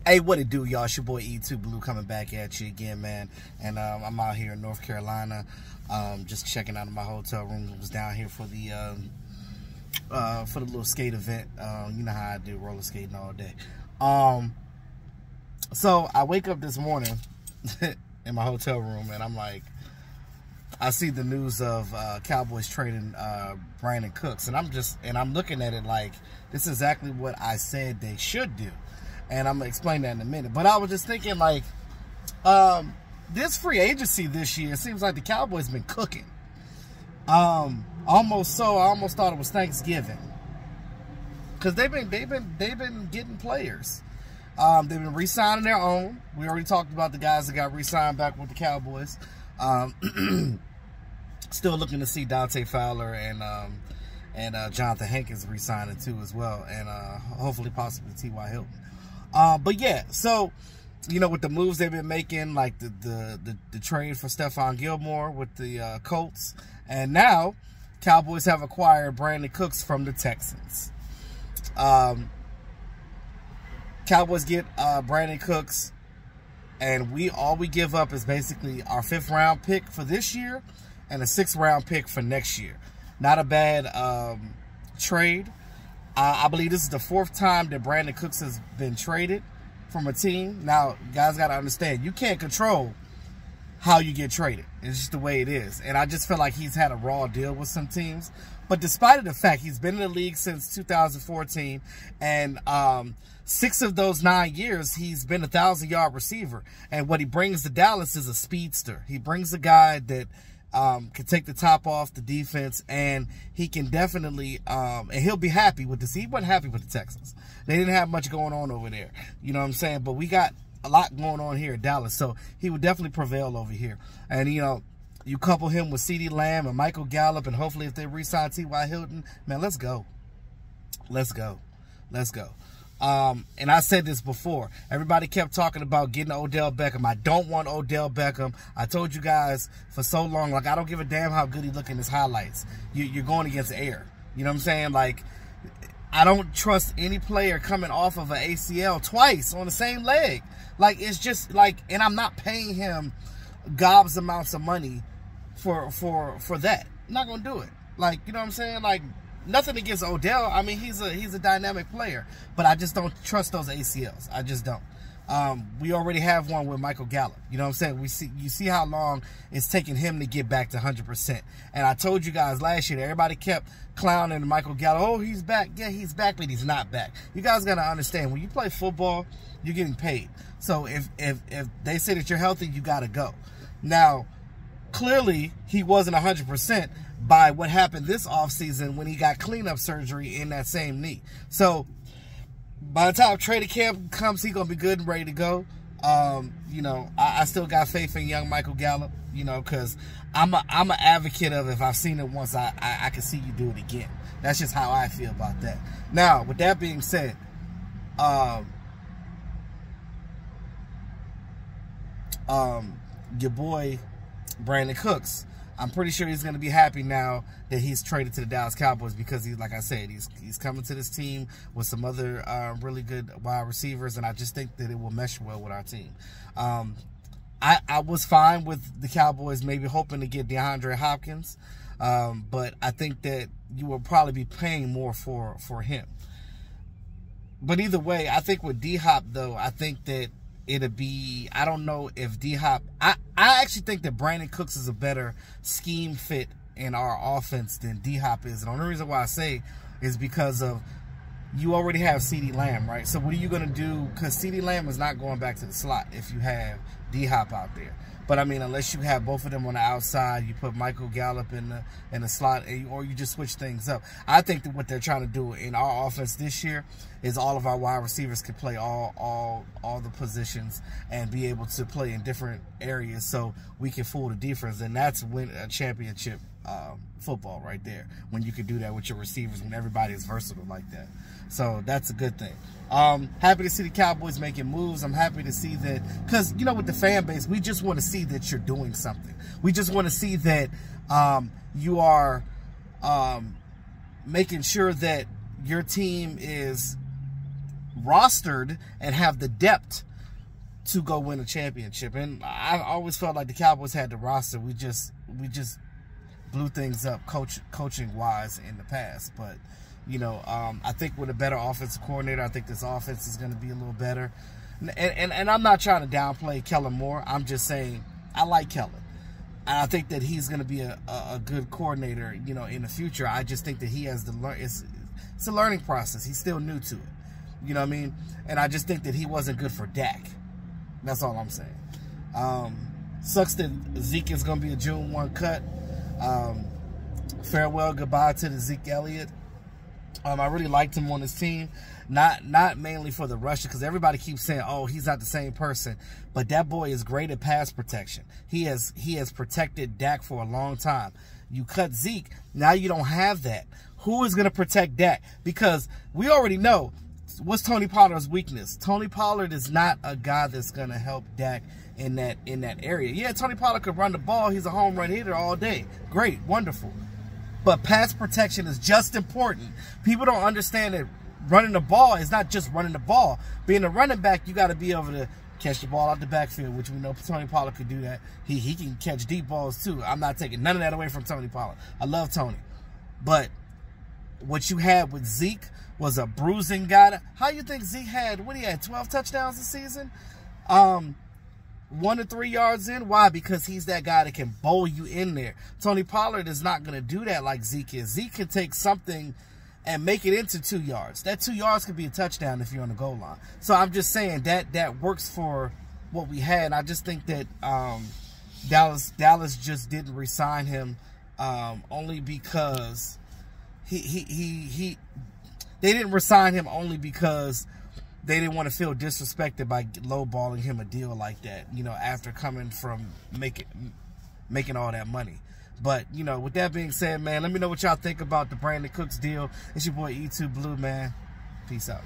Hey, what it do, y'all? It's your boy E2 Blue coming back at you again, man. And I'm out here in North Carolina, just checking out of my hotel room. I was down here for the little skate event. You know how I do, roller skating all day. So I wake up this morning in my hotel room, and I'm like, I see the news of Cowboys trading Brandin Cooks, and I'm looking at it like this is exactly what I said they should do. And I'm going to explain that in a minute. But I was just thinking, like, this free agency this year, it seems like the Cowboys been cooking. I almost thought it was Thanksgiving. Because they've been getting players. They've been re-signing their own. We already talked about the guys that got re-signed back with the Cowboys. Still looking to see Dante Fowler and Jonathan Hankins re-signing too as well. And hopefully possibly T.Y. Hilton. But yeah, so, you know, with the moves they've been making, like the trade for Stephon Gilmore with the Colts, and now Cowboys have acquired Brandin Cooks from the Texans. Cowboys get Brandin Cooks, and all we give up is basically our 5th round pick for this year and a 6th round pick for next year. Not a bad trade. I believe this is the 4th time that Brandin Cooks has been traded from a team. Now, guys got to understand, you can't control how you get traded. It's just the way it is. And I just feel like he's had a raw deal with some teams. But despite the fact he's been in the league since 2014, and 6 of those 9 years, he's been a 1,000-yard receiver. And what he brings to Dallas is a speedster. He brings a guy that can take the top off the defense, and he can definitely, and he'll be happy with this. He wasn't happy with the Texans. They didn't have much going on over there. You know what I'm saying? But we got a lot going on here at Dallas, so he would definitely prevail over here. And, you know, you couple him with CeeDee Lamb and Michael Gallup, and hopefully if they re-sign T.Y. Hilton, man, let's go. Let's go. Let's go. And I said this before. Everybody kept talking about getting Odell Beckham. I don't want Odell Beckham. I told you guys for so long, like, I don't give a damn how good he look in his highlights. You're going against air. You know what I'm saying? Like, I don't trust any player coming off of an ACL twice on the same leg. Like, it's just like, and I'm not paying him gobs amounts of money for that. I'm not gonna do it. Like, you know what I'm saying? Like, nothing against Odell. I mean, he's a dynamic player, but I just don't trust those ACLs. I just don't. We already have one with Michael Gallup. You know what I'm saying? You see how long it's taking him to get back to 100%. And I told you guys last year that everybody kept clowning Michael Gallup. Oh, he's back. Yeah, he's back, but he's not back. You guys got to understand, when you play football, you're getting paid. So if they say that you're healthy, you got to go. Now, clearly, he wasn't 100% by what happened this offseason when he got cleanup surgery in that same knee. So, by the time training camp comes, he's going to be good and ready to go. You know, I still got faith in young Michael Gallup, you know, because I'm an advocate of, if I've seen it once, I can see you do it again. That's just how I feel about that. Now, with that being said, your boy Brandin Cooks, I'm pretty sure he's going to be happy now that he's traded to the Dallas Cowboys, because he's, like I said, he's coming to this team with some other really good wide receivers, and I just think that it will mesh well with our team. I was fine with the Cowboys maybe hoping to get DeAndre Hopkins, but I think that you will probably be paying more for him. But either way, I think with D-Hop, though, I think that it'll be, I don't know if D-Hop, I actually think that Brandin Cooks is a better scheme fit in our offense than D-Hop is. And the only reason why I say is because of, you already have CeeDee Lamb, right? So what are you going to do? Because CeeDee Lamb is not going back to the slot if you have D-Hop out there. But, I mean, unless you have both of them on the outside, you put Michael Gallup in the slot, or you just switch things up. I think that what they're trying to do in our offense this year is all of our wide receivers can play all the positions and be able to play in different areas so we can fool the defense. And that's win a championship football right there, when you can do that with your receivers, when everybody is versatile like that. So that's a good thing. Happy to see the Cowboys making moves. I'm happy to see that, because, you know, with the fan base, we just want to see that you're doing something. We just want to see that you are making sure that your team is rostered and have the depth to go win a championship. And I always felt like the Cowboys had the roster. We just blew things up coaching wise in the past. But you know, I think with a better offensive coordinator, I think this offense is going to be a little better. And I'm not trying to downplay Kellen Moore. I'm just saying I like Kellen. And I think that he's going to be a good coordinator, you know, in the future. I just think that he has it's a learning process. He's still new to it. You know what I mean? And I just think that he wasn't good for Dak. That's all I'm saying. Sucks that Zeke is going to be a June 1 cut. Farewell, goodbye to the Zeke Elliott. I really liked him on his team. Not mainly for the rusher, because everybody keeps saying, oh, he's not the same person. But that boy is great at pass protection. He has protected Dak for a long time. You cut Zeke, now you don't have that. Who is going to protect Dak? Because we already know what's Tony Pollard's weakness. Tony Pollard is not a guy that's going to help Dak in that area. Yeah, Tony Pollard could run the ball. He's a home run hitter all day. Great, wonderful. But pass protection is just important. People don't understand that running the ball is not just running the ball. Being a running back, you got to be able to catch the ball out the backfield, which we know Tony Pollard could do that. He can catch deep balls too. I'm not taking none of that away from Tony Pollard. I love Tony. But what you had with Zeke was a bruising guy. How you think Zeke had, what he had, 12 touchdowns this season? 1 to 3 yards in. Why? Because he's that guy that can bowl you in there. Tony Pollard is not going to do that like Zeke is. Zeke can take something and make it into 2 yards. That 2 yards could be a touchdown if you're on the goal line. So I'm just saying that works for what we had. I just think that Dallas just didn't re-sign him only because they didn't re-sign him only because they didn't want to feel disrespected by lowballing him a deal like that, you know, after coming from making all that money. But, you know, with that being said, man, let me know what y'all think about the Brandin Cooks deal. It's your boy E2 Blue, man. Peace out.